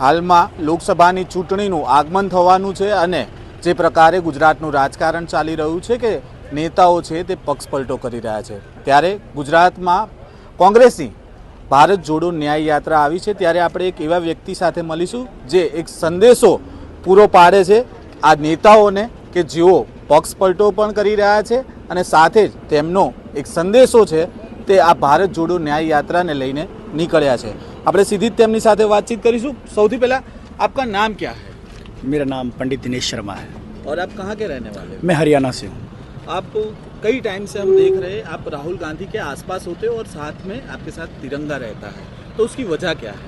હાલમાં લોકસભાની ચૂંટણીનું આગમન થવાનું છે અને જે પ્રકારે ગુજરાતનું રાજકારણ ચાલી રહ્યું છે કે નેતાઓ છે તે પક્ષપલટો કરી રહ્યા છે, ત્યારે ગુજરાતમાં કોંગ્રેસની ભારત જોડો ન્યાય યાત્રા આવી છે। ત્યારે આપણે એક એવા વ્યક્તિ સાથે મળીશું જે એક સંદેશો પૂરો પાડે છે આ નેતાઓને કે જેઓ પક્ષપલટો પણ કરી રહ્યા છે અને સાથે જ તેમનો એક સંદેશો છે તે આ ભારત જોડો ન્યાય યાત્રાને લઈને નીકળ્યા છે। આપણે સીધી જ તેમની સાથે વાતચીત કરીશું। સૌથી પહેલા आपका नाम क्या है? मेरा नाम पंडित दिनेश शर्मा है और आप कहाँ के रहने वाले हैं? मैं हरियाणा से हूँ। आप कई टाइम से हम देख रहे हैं आप राहुल गांधी के आसपास होते हो और साथ में आपके साथ तिरंगा रहता है, तो उसकी वजह क्या है?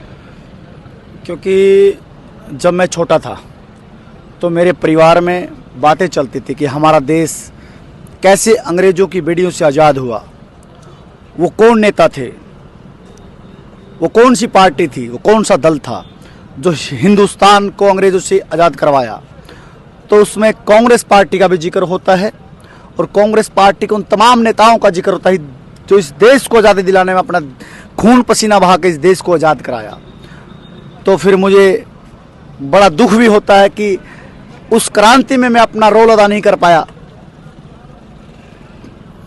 क्योंकि जब मैं छोटा था तो मेरे परिवार में बातें चलती थी कि हमारा देश कैसे अंग्रेज़ों की बेड़ियों से आज़ाद हुआ, वो कौन नेता थे, वो कौन सी पार्टी थी, वो कौन सा दल था जो हिंदुस्तान को अंग्रेज़ों से आज़ाद करवाया। तो उसमें कांग्रेस पार्टी का भी जिक्र होता है और कांग्रेस पार्टी के उन तमाम नेताओं का जिक्र होता है जो इस देश को आज़ादी दिलाने में अपना खून पसीना बहा के इस देश को आज़ाद कराया। तो फिर मुझे बड़ा दुख भी होता है कि उस क्रांति में मैं अपना रोल अदा नहीं कर पाया,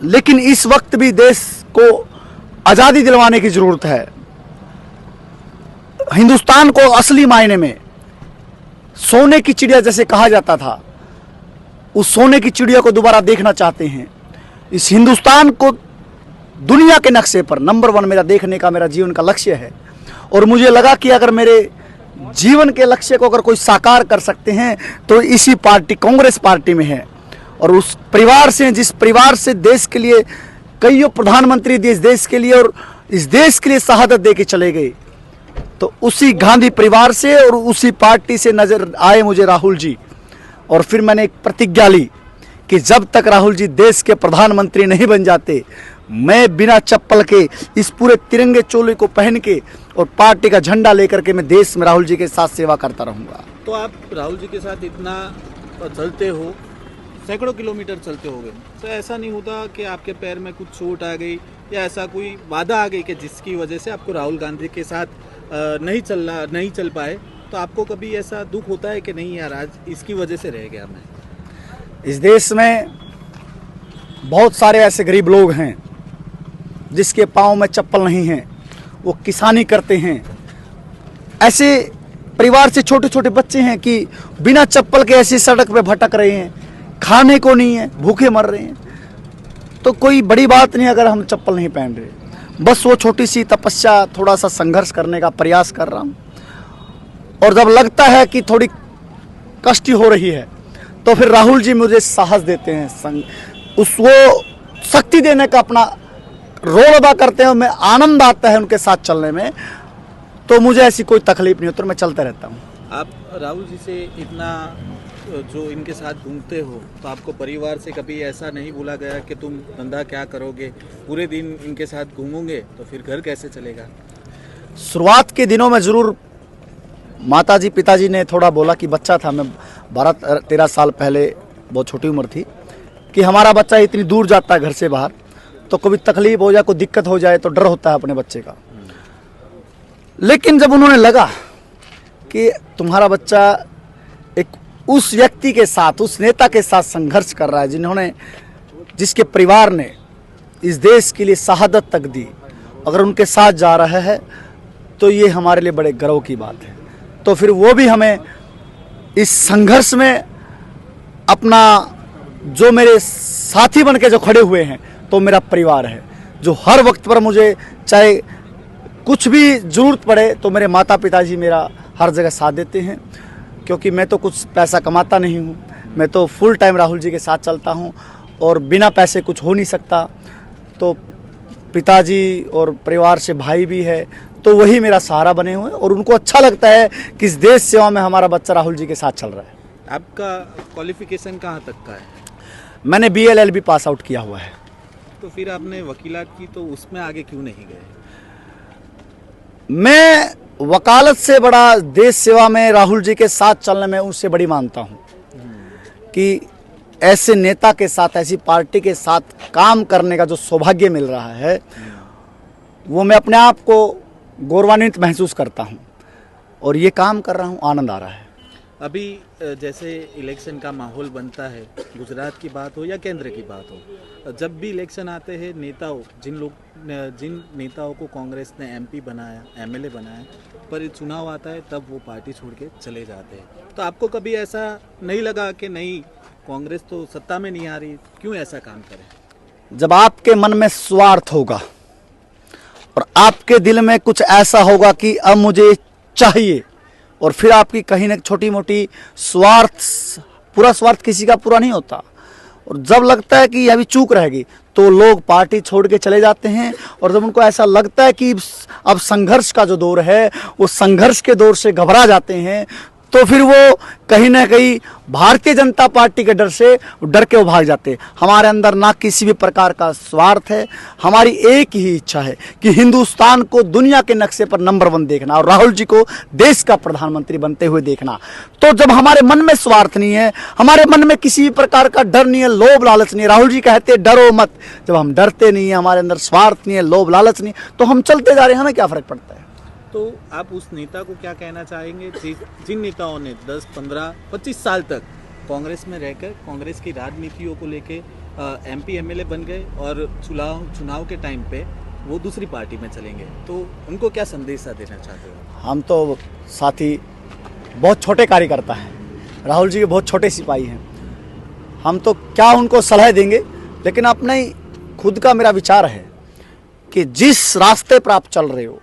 लेकिन इस वक्त भी देश को आज़ादी दिलवाने की ज़रूरत है। हिंदुस्तान को असली मायने में सोने की चिड़िया जैसे कहा जाता था, उस सोने की चिड़िया को दोबारा देखना चाहते हैं। इस हिंदुस्तान को दुनिया के नक्शे पर नंबर 1 मेरा देखने का मेरा जीवन का लक्ष्य है। और मुझे लगा कि अगर मेरे जीवन के लक्ष्य को अगर कोई साकार कर सकते हैं तो इसी पार्टी कांग्रेस पार्टी में है। और उस परिवार से, जिस परिवार से देश के लिए कईयों प्रधानमंत्री इस देश के लिए और इस देश के लिए शहादत दे के चले गए, तो उसी गांधी परिवार से और उसी पार्टी से नजर आए मुझे राहुल जी। और फिर मैंने एक प्रतिज्ञा ली कि जब तक राहुल जी देश के प्रधानमंत्री नहीं बन जाते, मैं बिना चप्पल के इस पूरे तिरंगे चोले को पहन के और पार्टी का झंडा लेकर के मैं देश में राहुल जी के साथ सेवा करता रहूँगा। तो आप राहुल जी के साथ इतना चलते हो, सैकड़ों किलोमीटर चलते होगे, तो ऐसा नहीं होता कि आपके पैर में कुछ चोट आ गई या ऐसा कोई बाधा आ गई कि जिसकी वजह से आपको राहुल गांधी के साथ नहीं चल पाए? तो आपको कभी ऐसा दुख होता है कि नहीं यार आज इसकी वजह से रह गया मैं? इस देश में बहुत सारे ऐसे गरीब लोग हैं जिसके पाँव में चप्पल नहीं है, वो किसानी करते हैं। ऐसे परिवार से छोटे छोटे बच्चे हैं कि बिना चप्पल के ऐसी सड़क पे भटक रहे हैं, खाने को नहीं है, भूखे मर रहे हैं। तो कोई बड़ी बात नहीं अगर हम चप्पल नहीं पहन रहे, बस वो छोटी सी तपस्या, थोड़ा सा संघर्ष करने का प्रयास कर रहा हूँ। और जब लगता है कि थोड़ी कष्ट हो रही है तो फिर राहुल जी मुझे साहस देते हैं, वो शक्ति देने का अपना रोल अदा करते हैं। मैं आनंद आता है उनके साथ चलने में, तो मुझे ऐसी कोई तकलीफ नहीं होती, तो मैं चलता रहता हूँ। आप राहुल जी से इतना जो इनके साथ घूमते हो, तो आपको परिवार से कभी ऐसा नहीं बोला गया कि तुम धंधा क्या करोगे, पूरे दिन इनके साथ घूमोगे तो फिर घर कैसे चलेगा? शुरुआत के दिनों में ज़रूर माताजी पिताजी ने थोड़ा बोला कि बच्चा था मैं, 12-13 साल पहले, बहुत छोटी उम्र थी, कि हमारा बच्चा इतनी दूर जाता है घर से बाहर, तो कभी तकलीफ हो जाए, कोई दिक्कत हो जाए तो डर होता है अपने बच्चे का। लेकिन जब उन्होंने लगा कि तुम्हारा बच्चा एक उस व्यक्ति के साथ, उस नेता के साथ संघर्ष कर रहा है जिसके परिवार ने इस देश के लिए शहादत तक दी, अगर उनके साथ जा रहा है तो ये हमारे लिए बड़े गर्व की बात है। तो फिर वो भी हमें इस संघर्ष में अपना, जो मेरे साथी बन के जो खड़े हुए हैं, तो मेरा परिवार है जो हर वक्त पर मुझे, चाहे कुछ भी ज़रूरत पड़े तो मेरे माता पिताजी मेरा हर जगह साथ देते हैं। क्योंकि मैं तो कुछ पैसा कमाता नहीं हूँ, मैं तो फुल टाइम राहुल जी के साथ चलता हूँ और बिना पैसे कुछ हो नहीं सकता। तो पिताजी और परिवार से भाई भी है, तो वही मेरा सहारा बने हुए हैं और उनको अच्छा लगता है कि इस देश सेवा में हमारा बच्चा राहुल जी के साथ चल रहा है। आपका क्वालिफिकेशन कहाँ तक का है? मैंने BL LLB पास आउट किया हुआ है। तो फिर आपने वकीलात की, तो उसमें आगे क्यों नहीं गए? मैं वकालत से बड़ा देश सेवा में राहुल जी के साथ चलने में उससे बड़ी मानता हूँ कि ऐसे नेता के साथ, ऐसी पार्टी के साथ काम करने का जो सौभाग्य मिल रहा है, वो मैं अपने आप को गौरवान्वित महसूस करता हूँ। और ये काम कर रहा हूँ, आनंद आ रहा है। अभी जैसे इलेक्शन का माहौल बनता है, गुजरात की बात हो या केंद्र की बात हो, जब भी इलेक्शन आते हैं नेताओं जिन नेताओं को कांग्रेस ने एमपी बनाया, एमएलए बनाया, पर चुनाव आता है तब वो पार्टी छोड़ के चले जाते हैं। तो आपको कभी ऐसा नहीं लगा कि नहीं, कांग्रेस तो सत्ता में नहीं आ रही, क्यों ऐसा काम करे? जब आपके मन में स्वार्थ होगा और आपके दिल में कुछ ऐसा होगा कि अब मुझे चाहिए, और फिर आपकी कहीं ना छोटी मोटी स्वार्थ, पूरा स्वार्थ किसी का पूरा नहीं होता, और जब लगता है कि अभी चूक रहेगी तो लोग पार्टी छोड़ के चले जाते हैं। और जब उनको ऐसा लगता है कि अब संघर्ष का जो दौर है, वो संघर्ष के दौर से घबरा जाते हैं, तो फिर वो कहीं ना कहीं भारतीय जनता पार्टी के डर से डर के वो भाग जाते हैं। हमारे अंदर ना किसी भी प्रकार का स्वार्थ है, हमारी एक ही इच्छा है कि हिंदुस्तान को दुनिया के नक्शे पर नंबर 1 देखना और राहुल जी को देश का प्रधानमंत्री बनते हुए देखना। तो जब हमारे मन में स्वार्थ नहीं है, हमारे मन में किसी भी प्रकार का डर नहीं है, लोभ लालच नहीं है, राहुल जी कहते हैं डरो मत, जब हम डरते नहीं है, हमारे अंदर स्वार्थ नहीं है, लोभ लालच नहीं, तो हम चलते जा रहे हैं, हमें क्या फर्क पड़ता है। तो आप उस नेता को क्या कहना चाहेंगे जिन नेताओं ने 10, 15, 25 साल तक कांग्रेस में रहकर कांग्रेस की राजनीतियों को लेके एमपी एमएलए बन गए और चुनाव के टाइम पे वो दूसरी पार्टी में चलेंगे, तो उनको क्या संदेशा देना चाहते हो? हम तो साथी बहुत छोटे कार्यकर्ता हैं, राहुल जी के बहुत छोटे सिपाही हैं, हम तो क्या उनको सलाह देंगे, लेकिन अपने खुद का मेरा विचार है कि जिस रास्ते पर आप चल रहे हो,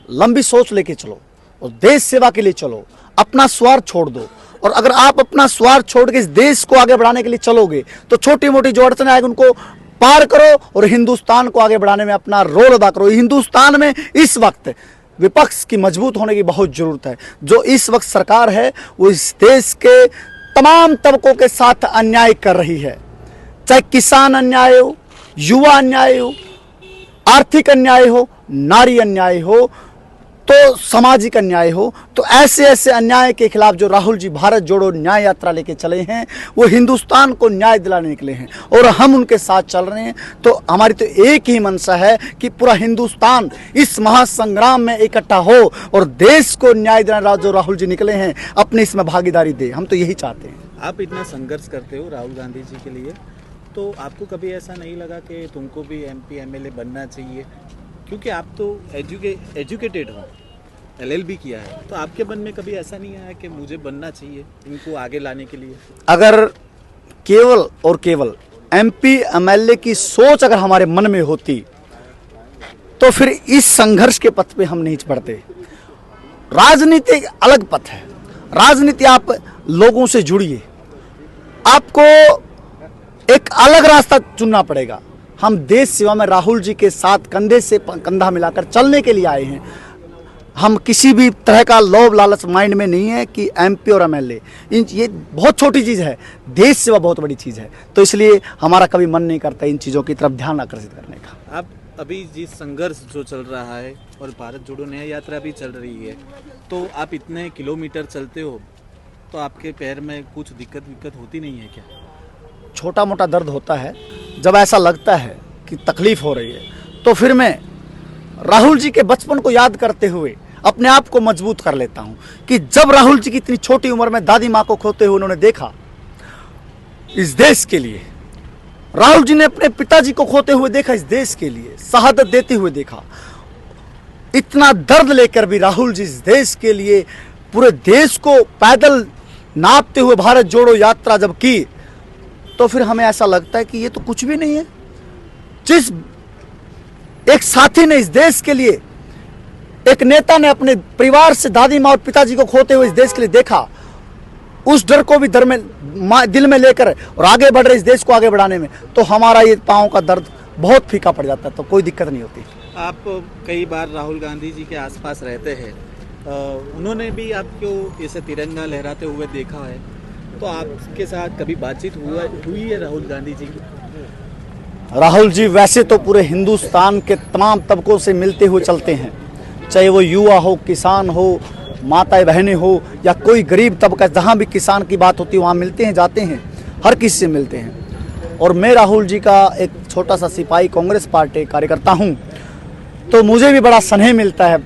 लंबी सोच लेके चलो और देश सेवा के लिए चलो, अपना स्वार्थ छोड़ दो। और अगर आप अपना स्वार्थ छोड़ के इस देश को आगे बढ़ाने के लिए चलोगे तो छोटी मोटी जो अड़चने आएगी उनको पार करो और हिंदुस्तान को आगे बढ़ाने में अपना रोल अदा करो। हिंदुस्तान में इस वक्त विपक्ष की मजबूत होने की बहुत जरूरत है। जो इस वक्त सरकार है वो इस देश के तमाम तबकों के साथ अन्याय कर रही है, चाहे किसान अन्याय हो, युवा अन्याय हो, आर्थिक अन्याय हो, नारी अन्याय हो, तो सामाजिक अन्याय हो। तो ऐसे ऐसे अन्याय के खिलाफ जो राहुल जी भारत जोड़ो न्याय यात्रा लेके चले हैं, वो हिंदुस्तान को न्याय दिलाने निकले हैं और हम उनके साथ चल रहे हैं। तो हमारी तो एक ही मंशा है कि पूरा हिंदुस्तान इस महासंग्राम में इकट्ठा हो और देश को न्याय दिलाने जो राहुल जी निकले हैं अपनी इसमें भागीदारी दे। हम तो यही चाहते हैं। आप इतना संघर्ष करते हो राहुल गांधी जी के लिए, तो आपको कभी ऐसा नहीं लगा कि तुमको भी एमपी एमएलए बनना चाहिए? क्योंकि आप तो एजुकेटेड हो, एलएलबी किया है, तो आपके मन में कभी ऐसा नहीं आया कि मुझे बनना चाहिए इनको आगे लाने के लिए? अगर केवल और केवल एमपी एमएलए की सोच अगर हमारे मन में होती तो फिर इस संघर्ष के पथ पे हम नहीं बढ़ते। राजनीति एक अलग पथ है, राजनीति आप लोगों से जुड़िए, आपको एक अलग रास्ता चुनना पड़ेगा। हम देश सेवा में राहुल जी के साथ कंधे से कंधा मिलाकर चलने के लिए आए हैं। हम किसी भी तरह का लोभ लालच माइंड में नहीं है कि एमपी और एमएलए ये बहुत छोटी चीज़ है, देश सेवा बहुत बड़ी चीज़ है। तो इसलिए हमारा कभी मन नहीं करता इन चीज़ों की तरफ ध्यान आकर्षित करने का। आप अभी जिस संघर्ष जो चल रहा है और भारत जोड़ो न्याय यात्रा भी चल रही है, तो आप इतने किलोमीटर चलते हो तो आपके पैर में कुछ दिक्कत होती नहीं है क्या? छोटा मोटा दर्द होता है, जब ऐसा लगता है कि तकलीफ हो रही है तो फिर मैं राहुल जी के बचपन को याद करते हुए अपने आप को मजबूत कर लेता हूं कि जब राहुल जी की इतनी छोटी उम्र में दादी माँ को खोते हुए उन्होंने देखा इस देश के लिए, राहुल जी ने अपने पिताजी को खोते हुए देखा इस देश के लिए, शहादत देते हुए देखा। इतना दर्द लेकर भी राहुल जी इस देश के लिए पूरे देश को पैदल नापते हुए भारत जोड़ो यात्रा जब की, तो फिर हमें ऐसा लगता है कि ये तो कुछ भी नहीं है। जिस एक साथी ने इस देश के लिए, एक नेता ने अपने परिवार से दादी माँ और पिताजी को खोते हुए इस देश के लिए देखा, उस डर को भी दिल में लेकर और आगे बढ़ रहे इस देश को आगे बढ़ाने में, तो हमारा ये पाँव का दर्द बहुत फीका पड़ जाता है, तो कोई दिक्कत नहीं होती। आप कई बार राहुल गांधी जी के आसपास रहते हैं, उन्होंने भी आपको ऐसे तिरंगा लहराते हुए देखा है, तो आपके साथ कभी बातचीत हुई है राहुल गांधी जी की? राहुल जी वैसे तो पूरे हिंदुस्तान के तमाम तबकों से मिलते हुए चलते हैं, चाहे वो युवा हो, किसान हो, माताएं बहनें हो या कोई गरीब तबका, जहाँ भी किसान की बात होती है वहाँ मिलते हैं, जाते हैं, हर किसी से मिलते हैं। और मैं राहुल जी का एक छोटा सा सिपाही कांग्रेस पार्टी कार्यकर्ता हूँ, तो मुझे भी बड़ा स्नेह मिलता है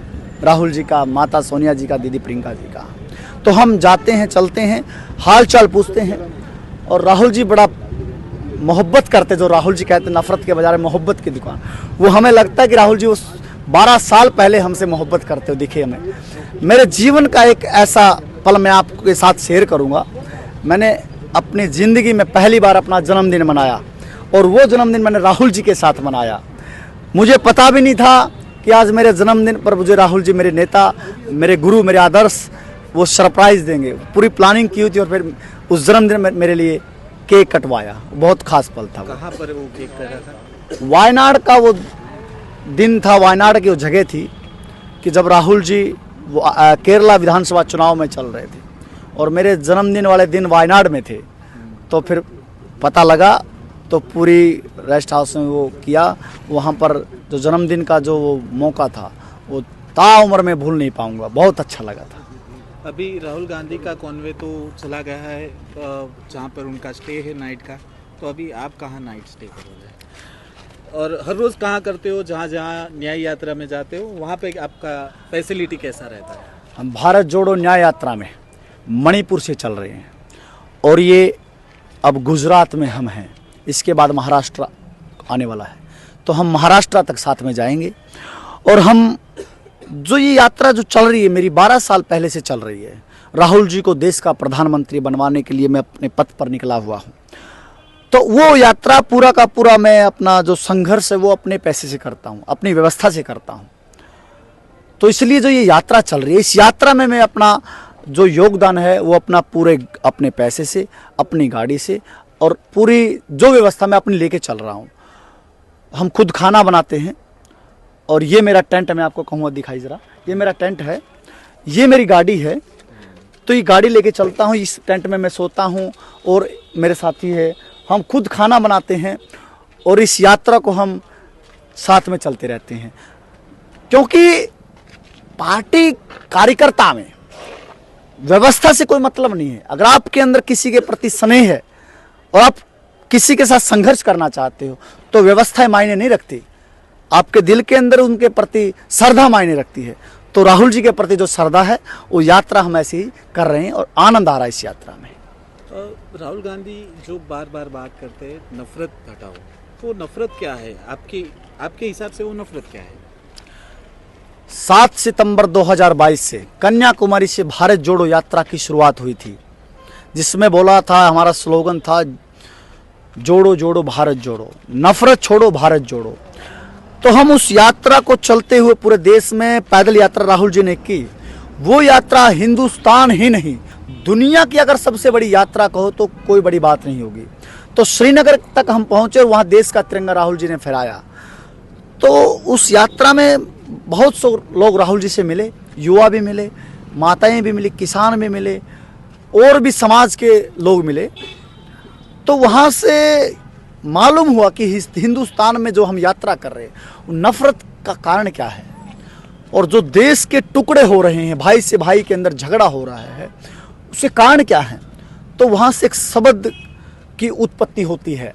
राहुल जी का, माता सोनिया जी का, दीदी प्रियंका जी का। तो हम जाते हैं, चलते हैं, हाल चाल पूछते हैं। और राहुल जी बड़ा मोहब्बत करते, जो राहुल जी कहते हैं नफरत के बजाय मोहब्बत की दुकान, वो हमें लगता है कि राहुल जी उस 12 साल पहले हमसे मोहब्बत करते हो दिखे हमें। मेरे जीवन का एक ऐसा पल मैं आपके साथ शेयर करूंगा। मैंने अपनी ज़िंदगी में पहली बार अपना जन्मदिन मनाया, और वो जन्मदिन मैंने राहुल जी के साथ मनाया। मुझे पता भी नहीं था कि आज मेरे जन्मदिन पर मुझे राहुल जी, मेरे नेता, मेरे गुरु, मेरे आदर्श, वो सरप्राइज़ देंगे। पूरी प्लानिंग की हुई थी, और फिर उस जन्मदिन में मेरे लिए केक कटवाया। बहुत खास पल था। कहाँ पर वो केक कटा था? वायनाड का वो दिन था, वायनाड की वो जगह थी कि जब राहुल जी केरला विधानसभा चुनाव में चल रहे थे, और मेरे जन्मदिन वाले दिन वायनाड में थे। तो फिर पता लगा, तो पूरी रेस्ट हाउस में वो किया। वहाँ पर जो जन्मदिन का जो वो मौका था, वो ताउम्र में भूल नहीं पाऊँगा। बहुत अच्छा लगा था। अभी राहुल गांधी का कॉन्वे तो चला गया है, जहाँ पर उनका स्टे है नाइट का। तो अभी आप कहाँ नाइट स्टे करोगे, और हर रोज़ कहाँ करते हो? जहाँ जहाँ न्याय यात्रा में जाते हो वहाँ पे आपका फैसिलिटी कैसा रहता है? हम भारत जोड़ो न्याय यात्रा में मणिपुर से चल रहे हैं, और ये अब गुजरात में हम हैं। इसके बाद महाराष्ट्र आने वाला है, तो हम महाराष्ट्र तक साथ में जाएंगे। और हम जो ये यात्रा जो चल रही है, मेरी 12 साल पहले से चल रही है। राहुल जी को देश का प्रधानमंत्री बनवाने के लिए मैं अपने पथ पर निकला हुआ हूँ। तो वो यात्रा पूरा का पूरा मैं अपना जो संघर्ष है वो अपने पैसे से करता हूँ, अपनी व्यवस्था से करता हूँ। तो इसलिए जो ये यात्रा चल रही है, इस यात्रा में मैं अपना जो योगदान है वो अपना पूरे अपने पैसे से, अपनी गाड़ी से, और पूरी जो व्यवस्था मैं अपनी लेके चल रहा हूँ। हम खुद खाना बनाते हैं, और ये मेरा टेंट, मैं आपको कहूँगा दिखाई ज़रा, ये मेरा टेंट है, ये मेरी गाड़ी है। तो ये गाड़ी लेके चलता हूँ, इस टेंट में मैं सोता हूँ, और मेरे साथी है, हम खुद खाना बनाते हैं, और इस यात्रा को हम साथ में चलते रहते हैं। क्योंकि पार्टी कार्यकर्ता में व्यवस्था से कोई मतलब नहीं है। अगर आपके अंदर किसी के प्रति स्नेह है और आप किसी के साथ संघर्ष करना चाहते हो, तो व्यवस्थाएं मायने नहीं रखती। आपके दिल के अंदर उनके प्रति श्रद्धा मायने रखती है। तो राहुल जी के प्रति जो श्रद्धा है, वो यात्रा हम ऐसे ही कर रहे हैं, और आनंद आ रहा है इस यात्रा में। राहुल गांधी जो बार बार बात करते हैं नफरत हटाओ, तो नफरत क्या है आपके हिसाब से? वो नफरत क्या है? 7 सितंबर 2022 से कन्याकुमारी से भारत जोड़ो यात्रा की शुरुआत हुई थी, जिसमें बोला था, हमारा स्लोगन था, जोड़ो जोड़ो भारत जोड़ो, नफरत छोड़ो भारत जोड़ो। तो हम उस यात्रा को चलते हुए पूरे देश में पैदल यात्रा राहुल जी ने की। वो यात्रा हिंदुस्तान ही नहीं, दुनिया की अगर सबसे बड़ी यात्रा कहो तो कोई बड़ी बात नहीं होगी। तो श्रीनगर तक हम पहुंचे, और वहाँ देश का तिरंगा राहुल जी ने फहराया। तो उस यात्रा में बहुत से लोग राहुल जी से मिले, युवा भी मिले, माताएं भी मिली, किसान भी मिले, और भी समाज के लोग मिले। तो वहाँ से मालूम हुआ कि हिंदुस्तान में जो हम यात्रा कर रहे हैं, नफरत का कारण क्या है, और जो देश के टुकड़े हो रहे हैं, भाई से भाई के अंदर झगड़ा हो रहा है, उसके कारण क्या है। तो वहाँ से एक शब्द की उत्पत्ति होती है,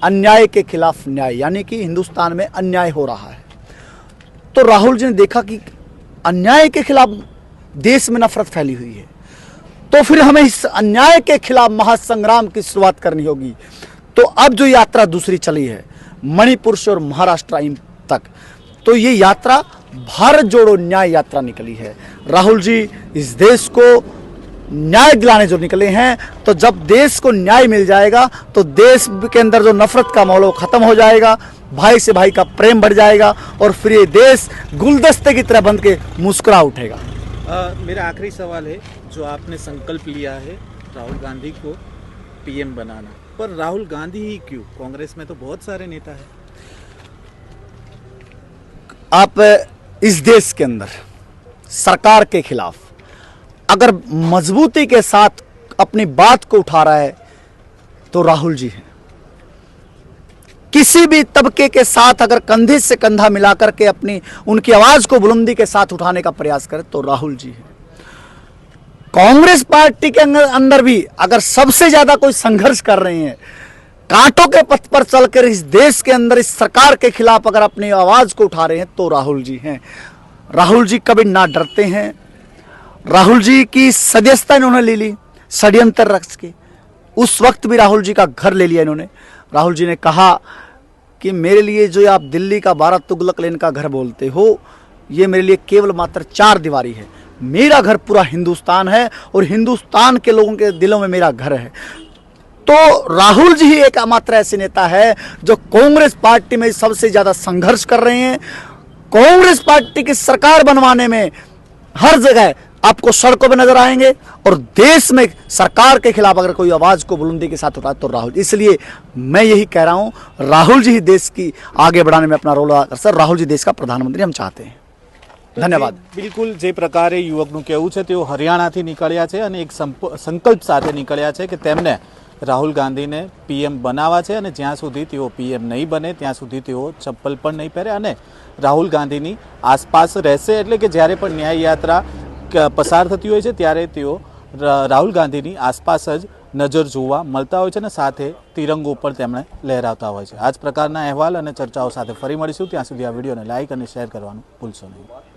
अन्याय के खिलाफ न्याय, यानी कि हिंदुस्तान में अन्याय हो रहा है। तो राहुल जी ने देखा कि अन्याय के खिलाफ देश में नफरत फैली हुई है, तो फिर हमें इस अन्याय के खिलाफ महासंग्राम की शुरुआत करनी होगी। तो अब जो यात्रा दूसरी चली है मणिपुर से और महाराष्ट्र तक, तो ये यात्रा भारत जोड़ो न्याय यात्रा निकली है। राहुल जी इस देश को न्याय दिलाने जो निकले हैं। तो जब देश को न्याय मिल जाएगा, तो देश के अंदर जो नफरत का माहौल खत्म हो जाएगा, भाई से भाई का प्रेम बढ़ जाएगा, और फिर ये देश गुलदस्ते की तरह बन के मुस्कुरा उठेगा। मेरा आखिरी सवाल है, जो आपने संकल्प लिया है राहुल गांधी को पीएम बनाना, पर राहुल गांधी ही क्यों? कांग्रेस में तो बहुत सारे नेता हैं। आप इस देश के अंदर सरकार के खिलाफ अगर मजबूती के साथ अपनी बात को उठा रहा है, तो राहुल जी हैं। किसी भी तबके के साथ अगर कंधे से कंधा मिलाकर के अपनी उनकी आवाज को बुलंदी के साथ उठाने का प्रयास करे, तो राहुल जी हैं। कांग्रेस पार्टी के अंदर भी अगर सबसे ज्यादा कोई संघर्ष कर रहे हैं, कांटों के पथ पर चलकर इस देश के अंदर इस सरकार के खिलाफ अगर अपनी आवाज को उठा रहे हैं, तो राहुल जी हैं। राहुल जी कभी ना डरते हैं। राहुल जी की सदस्यता इन्होंने ले ली षड्यंत्र रच के। उस वक्त भी राहुल जी का घर ले लिया इन्होंने। राहुल जी ने कहा कि मेरे लिए जो आप दिल्ली का 12 तुगलक लेन का घर बोलते हो, ये मेरे लिए केवल मात्र 4 दीवारी है। मेरा घर पूरा हिंदुस्तान है और हिंदुस्तान के लोगों के दिलों में मेरा घर है। तो राहुल जी ही एक मात्र ऐसे नेता है जो कांग्रेस पार्टी में सबसे ज्यादा संघर्ष कर रहे हैं। कांग्रेस पार्टी की सरकार बनवाने में हर जगह आपको सड़कों पे नजर आएंगे और देश में सरकार के खिलाफ अगर कोई आवाज को बुलंदी के साथ उठाए तो राहुल। इसलिए मैं यही कह रहा हूं, राहुल जी ही देश की आगे बढ़ाने में अपना रोल अदा कर। सर, राहुल जी देश का प्रधानमंत्री हम चाहते हैं। धन्यवाद। બિલકુલ જે પ્રકારે યુવકનું કહેવું છે તેઓ હરિયાણાથી નીકળ્યા છે અને એક સંકલ્પ સાથે નીકળ્યા છે કે તેમને રાહુલ ગાંધીને પીએમ બનાવવા છે અને જ્યાં સુધી તેઓ પીએમ નહીં બને ત્યાં સુધી તેઓ ચપ્પલ પણ નહીં પહેરે અને રાહુલ ગાંધીની આસપાસ રહેશે। એટલે કે જ્યારે પણ ન્યાય યાત્રા પસાર થતી હોય છે ત્યારે તેઓ રાહુલ ગાંધીની આસપાસ જ નજર જોવા મળતા હોય છે અને સાથે તિરંગો પણ તેમણે લહેરાવતા હોય છે। આ જ પ્રકારના અહેવાલ અને ચર્ચાઓ સાથે ફરી મળીશું। ત્યાં સુધી આ વિડીયોને લાઇક અને શેર કરવાનું ભૂલશો નહીં।